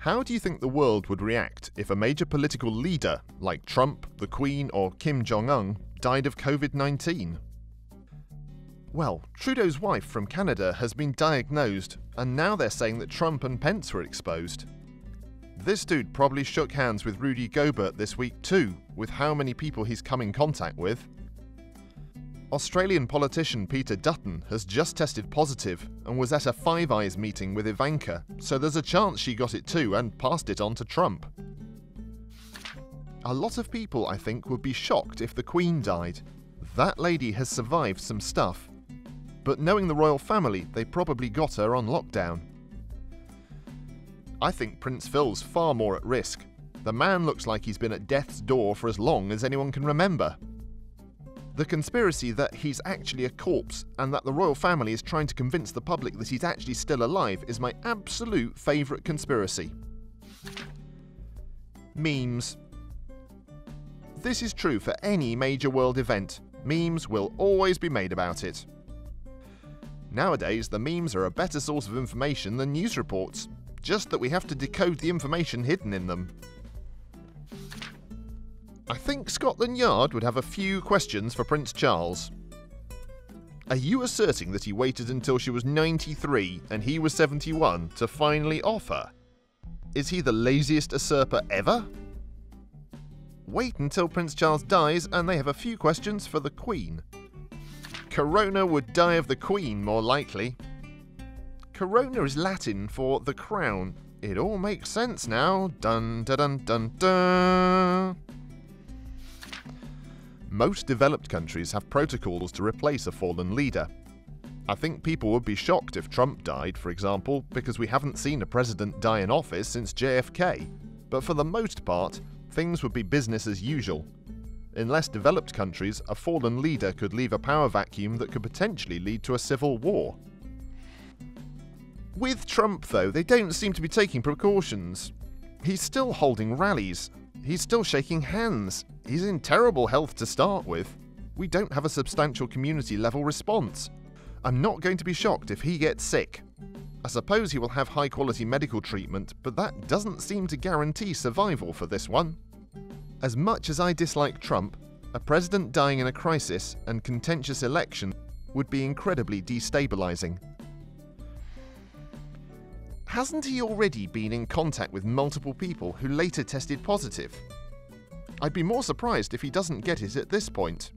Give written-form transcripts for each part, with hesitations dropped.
How do you think the world would react if a major political leader, like Trump, the Queen, or Kim Jong-un, died of COVID-19? Well, Trudeau's wife from Canada has been diagnosed, and now they're saying that Trump and Pence were exposed. This dude probably shook hands with Rudy Gobert this week too, with how many people he's come in contact with. Australian politician Peter Dutton has just tested positive and was at a Five Eyes meeting with Ivanka, so there's a chance she got it too and passed it on to Trump. A lot of people, I think, would be shocked if the Queen died. That lady has survived some stuff. But knowing the royal family, they probably got her on lockdown. I think Prince Phil's far more at risk. The man looks like he's been at death's door for as long as anyone can remember. The conspiracy that he's actually a corpse and that the royal family is trying to convince the public that he's actually still alive is my absolute favourite conspiracy. Memes. This is true for any major world event. Memes will always be made about it. Nowadays, the memes are a better source of information than news reports, just that we have to decode the information hidden in them. I think Scotland Yard would have a few questions for Prince Charles. Are you asserting that he waited until she was 93 and he was 71 to finally off her? Is he the laziest usurper ever? Wait until Prince Charles dies and they have a few questions for the Queen. Corona would die of the Queen, more likely. Corona is Latin for the crown. It all makes sense now. Dun dun dun dun dun. Most developed countries have protocols to replace a fallen leader. I think people would be shocked if Trump died, for example, because we haven't seen a president die in office since JFK. But for the most part, things would be business as usual. In less developed countries, a fallen leader could leave a power vacuum that could potentially lead to a civil war. With Trump, though, they don't seem to be taking precautions. He's still holding rallies. He's still shaking hands. He's in terrible health to start with. We don't have a substantial community-level response. I'm not going to be shocked if he gets sick. I suppose he will have high-quality medical treatment, but that doesn't seem to guarantee survival for this one. As much as I dislike Trump, a president dying in a crisis and contentious election would be incredibly destabilizing. Hasn't he already been in contact with multiple people who later tested positive? I'd be more surprised if he doesn't get it at this point.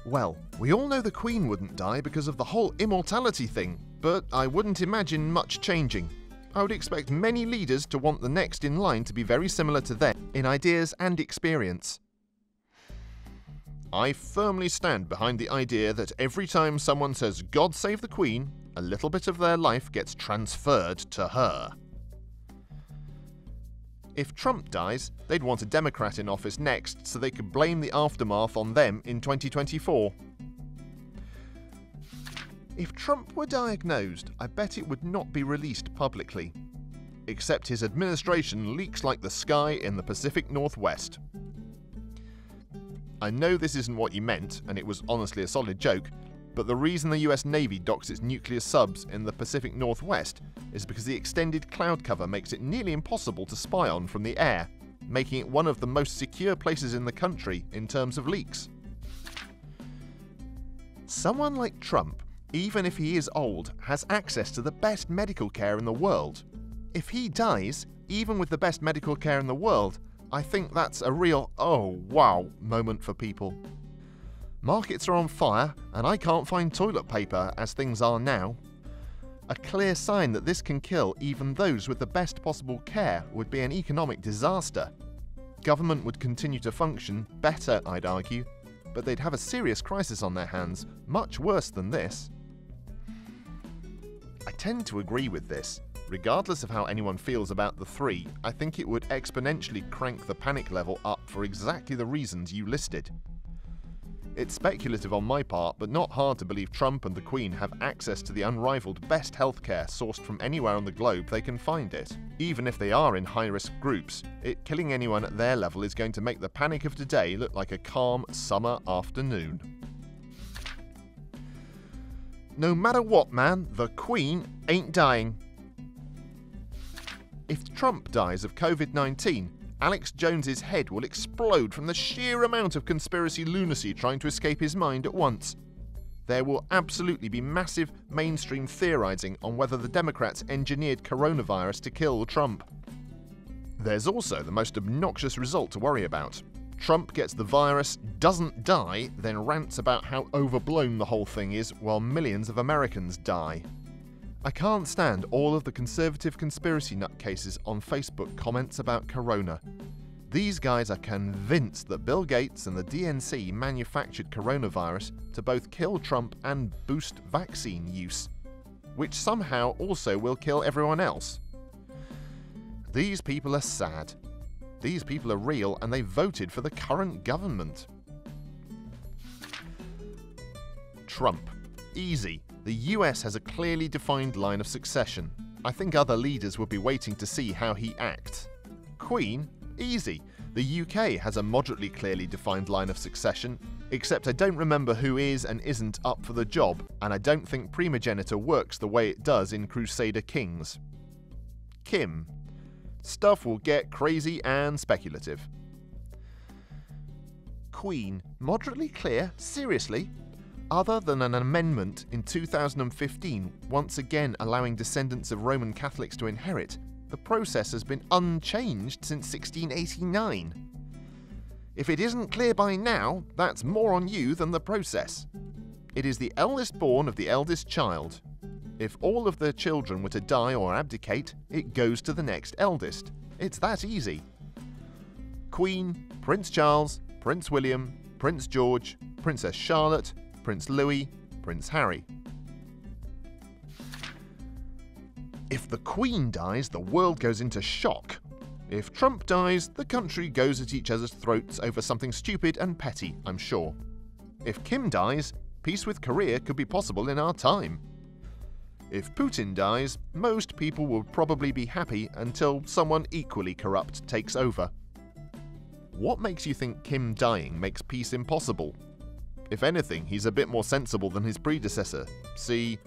Well, we all know the Queen wouldn't die because of the whole immortality thing, but I wouldn't imagine much changing. I would expect many leaders to want the next in line to be very similar to them in ideas and experience. I firmly stand behind the idea that every time someone says "God save the Queen," a little bit of their life gets transferred to her. If Trump dies, they'd want a Democrat in office next so they could blame the aftermath on them in 2024. If Trump were diagnosed, I bet it would not be released publicly. Except his administration leaks like the sky in the Pacific Northwest. I know this isn't what you meant, and it was honestly a solid joke, but the reason the US Navy docks its nuclear subs in the Pacific Northwest is because the extended cloud cover makes it nearly impossible to spy on from the air, making it one of the most secure places in the country in terms of leaks. Someone like Trump, even if he is old, has access to the best medical care in the world. If he dies, even with the best medical care in the world, I think that's a real "oh wow" moment for people. Markets are on fire, and I can't find toilet paper as things are now. A clear sign that this can kill even those with the best possible care would be an economic disaster. Government would continue to function better, I'd argue, but they'd have a serious crisis on their hands, much worse than this. I tend to agree with this. Regardless of how anyone feels about the three, I think it would exponentially crank the panic level up for exactly the reasons you listed. It's speculative on my part, but not hard to believe Trump and the Queen have access to the unrivaled best healthcare sourced from anywhere on the globe they can find it. Even if they are in high-risk groups, killing anyone at their level is going to make the panic of today look like a calm summer afternoon. No matter what, man, the Queen ain't dying. If Trump dies of COVID-19, Alex Jones's head will explode from the sheer amount of conspiracy lunacy trying to escape his mind at once. There will absolutely be massive mainstream theorizing on whether the Democrats engineered coronavirus to kill Trump. There's also the most obnoxious result to worry about. Trump gets the virus, doesn't die, then rants about how overblown the whole thing is while millions of Americans die. I can't stand all of the conservative conspiracy nutcases on Facebook comments about corona. These guys are convinced that Bill Gates and the DNC manufactured coronavirus to both kill Trump and boost vaccine use, which somehow also will kill everyone else. These people are sad. These people are real and they voted for the current government. Trump. Easy. The US has a clearly defined line of succession. I think other leaders would be waiting to see how he acts. Queen. Easy. The UK has a moderately clearly defined line of succession, except I don't remember who is and isn't up for the job, and I don't think primogeniture works the way it does in Crusader Kings. Kim. Stuff will get crazy and speculative. Queen. Moderately clear? Seriously? Other than an amendment in 2015 once again allowing descendants of Roman Catholics to inherit, the process has been unchanged since 1689. If it isn't clear by now, that's more on you than the process. It is the eldest born of the eldest child. If all of their children were to die or abdicate, it goes to the next eldest. It's that easy. Queen, Prince Charles, Prince William, Prince George, Princess Charlotte, Prince Louis, Prince Harry. If the Queen dies, the world goes into shock. If Trump dies, the country goes at each other's throats over something stupid and petty, I'm sure. If Kim dies, peace with Korea could be possible in our time. If Putin dies, most people will probably be happy until someone equally corrupt takes over. What makes you think Kim dying makes peace impossible? If anything, he's a bit more sensible than his predecessor. See,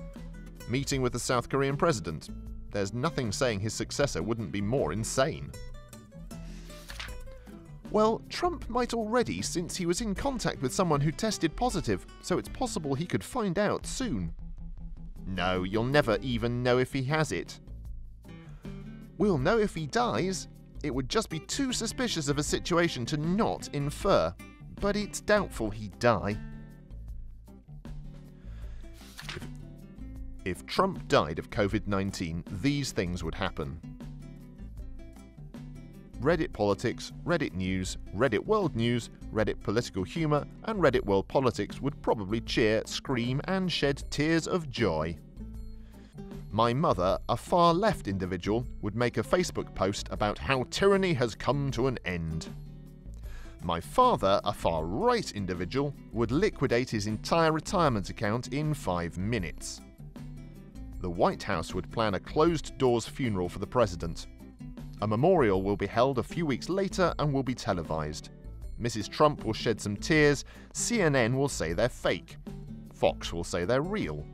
meeting with the South Korean president. There's nothing saying his successor wouldn't be more insane. Well, Trump might already, since he was in contact with someone who tested positive, so it's possible he could find out soon. No, you'll never even know if he has it. We'll know if he dies. It would just be too suspicious of a situation to not infer, but it's doubtful he'd die. If Trump died of COVID-19, these things would happen. Reddit politics, Reddit news, Reddit world news, Reddit political humour, and Reddit world politics would probably cheer, scream, and shed tears of joy. My mother, a far left individual, would make a Facebook post about how tyranny has come to an end. My father, a far right individual, would liquidate his entire retirement account in 5 minutes. The White House would plan a closed-doors funeral for the president. A memorial will be held a few weeks later and will be televised. Mrs. Trump will shed some tears, CNN will say they're fake, Fox will say they're real.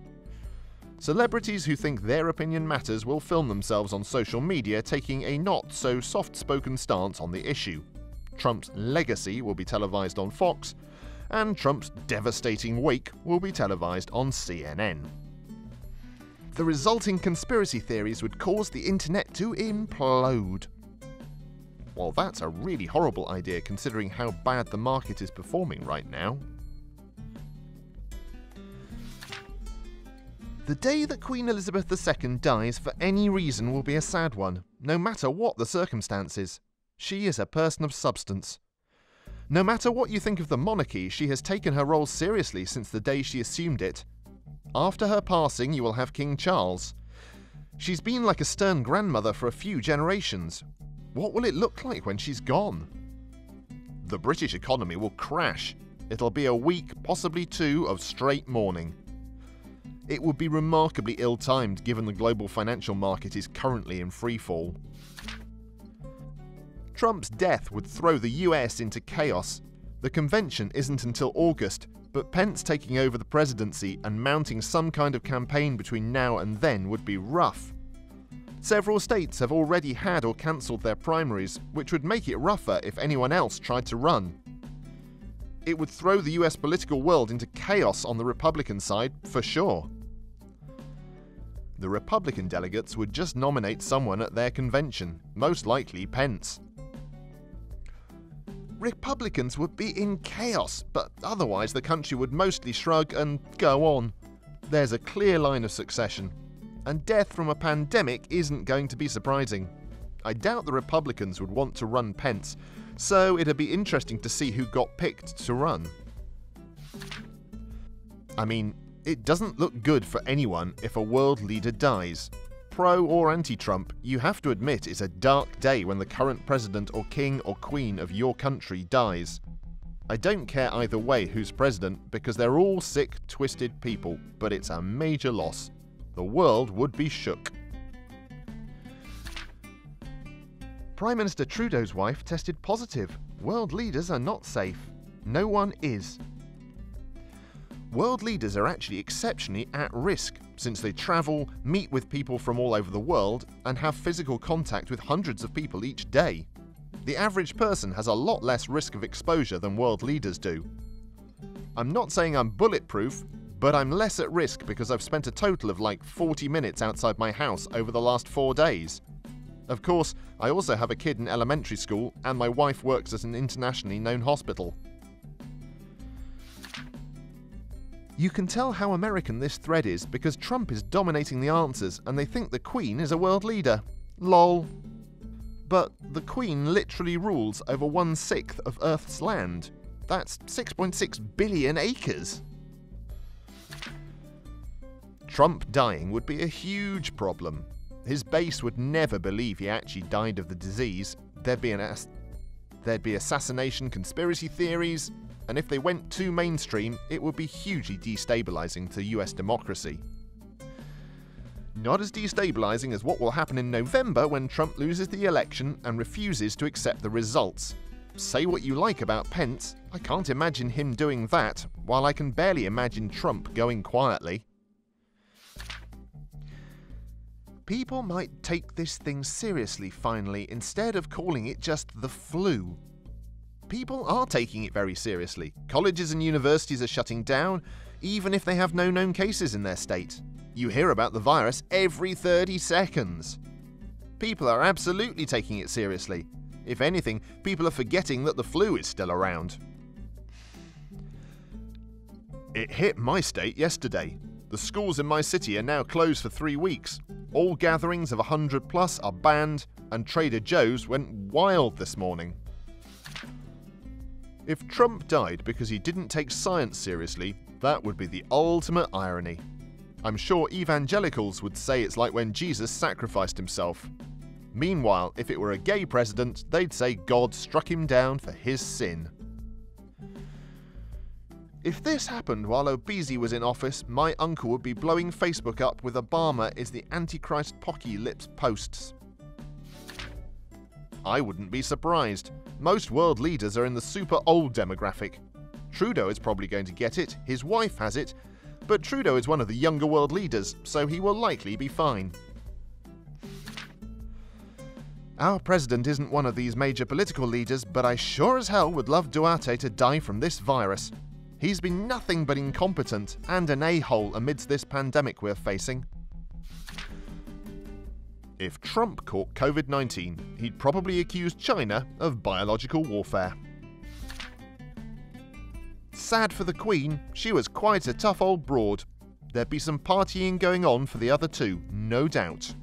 Celebrities who think their opinion matters will film themselves on social media taking a not-so-soft-spoken stance on the issue. Trump's legacy will be televised on Fox, and Trump's devastating wake will be televised on CNN. The resulting conspiracy theories would cause the internet to implode. Well, that's a really horrible idea considering how bad the market is performing right now. The day that Queen Elizabeth II dies for any reason will be a sad one, no matter what the circumstances. She is a person of substance. No matter what you think of the monarchy, she has taken her role seriously since the day she assumed it. After her passing, you will have King Charles. She's been like a stern grandmother for a few generations. What will it look like when she's gone? The British economy will crash. It'll be a week, possibly 2, of straight mourning. It would be remarkably ill-timed given the global financial market is currently in freefall. Trump's death would throw the US into chaos. The convention isn't until August, but Pence taking over the presidency and mounting some kind of campaign between now and then would be rough. Several states have already had or cancelled their primaries, which would make it rougher if anyone else tried to run. It would throw the US political world into chaos on the Republican side, for sure. The Republican delegates would just nominate someone at their convention, most likely Pence. Republicans would be in chaos, but otherwise the country would mostly shrug and go on. There's a clear line of succession, and death from a pandemic isn't going to be surprising. I doubt the Republicans would want to run Pence, so it'd be interesting to see who got picked to run. I mean, it doesn't look good for anyone if a world leader dies. Pro or anti-Trump, you have to admit it's a dark day when the current president or king or queen of your country dies. I don't care either way who's president because they're all sick, twisted people, but it's a major loss. The world would be shook. Prime Minister Trudeau's wife tested positive. World leaders are not safe. No one is. World leaders are actually exceptionally at risk, since they travel, meet with people from all over the world, and have physical contact with hundreds of people each day. The average person has a lot less risk of exposure than world leaders do. I'm not saying I'm bulletproof, but I'm less at risk because I've spent a total of like 40 minutes outside my house over the last 4 days. Of course, I also have a kid in elementary school, and my wife works at an internationally known hospital. You can tell how American this thread is because Trump is dominating the answers and they think the Queen is a world leader. Lol. But the Queen literally rules over 1/6 of Earth's land. That's 6.6 billion acres. Trump dying would be a huge problem. His base would never believe he actually died of the disease. There'd be assassination conspiracy theories, and if they went too mainstream, it would be hugely destabilizing to US democracy. Not as destabilizing as what will happen in November when Trump loses the election and refuses to accept the results. Say what you like about Pence, I can't imagine him doing that, while I can barely imagine Trump going quietly. People might take this thing seriously finally, instead of calling it just the flu. People are taking it very seriously. Colleges and universities are shutting down, even if they have no known cases in their state. You hear about the virus every 30 seconds. People are absolutely taking it seriously. If anything, people are forgetting that the flu is still around. It hit my state yesterday. The schools in my city are now closed for 3 weeks. All gatherings of 100 plus are banned, and Trader Joe's went wild this morning. If Trump died because he didn't take science seriously, that would be the ultimate irony. I'm sure evangelicals would say it's like when Jesus sacrificed himself. Meanwhile, if it were a gay president, they'd say God struck him down for his sin. If this happened while Obeezy was in office, my uncle would be blowing Facebook up with Obama is the Antichrist Pocky Lips posts. I wouldn't be surprised. Most world leaders are in the super old demographic. Trudeau is probably going to get it, his wife has it, but Trudeau is one of the younger world leaders, so he will likely be fine. Our president isn't one of these major political leaders, but I sure as hell would love Duarte to die from this virus. He's been nothing but incompetent and an a-hole amidst this pandemic we're facing. If Trump caught COVID-19, he'd probably accuse China of biological warfare. Sad for the Queen, she was quite a tough old broad. There'd be some partying going on for the other two, no doubt.